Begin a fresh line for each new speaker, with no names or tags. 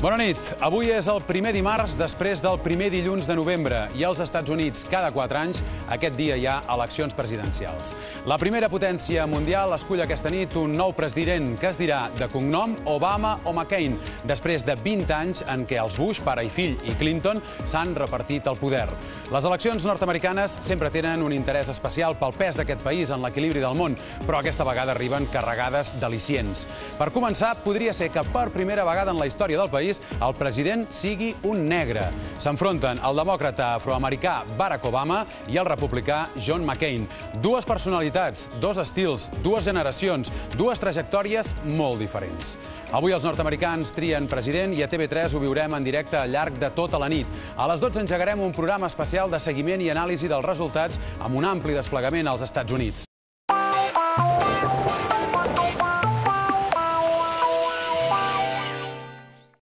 Bona nit. Avui és el primer dimarts després del primer dilluns de novembre i als Estats Units, cada 4 anys, aquest dia hi ha eleccions presidencials. La primera potència mundial escull aquesta nit un nou president que es dirà de cognom Obama o McCain, després de 20 anys en què els Bush, pare i fill, i Clinton s'han repartit el poder. Les eleccions nord-americanes sempre tenen un interès especial pel pes d'aquest país en l'equilibri del món, però aquesta vegada arriben carregades d'al·licients. Per començar, podria ser que per primera vegada en la història del país el president sigui un negre. S'enfronten el demòcrata afroamericà Barack Obama i el republicà John McCain. Dues personalitats, dos estils, dues generacions, dues trajectòries molt diferents. Avui els nord-americans trien president i a TV3 ho viurem en directe al llarg de tota la nit. A les 12 engegarem un programa especial de seguiment i anàlisi dels resultats amb un ampli desplegament als Estats Units.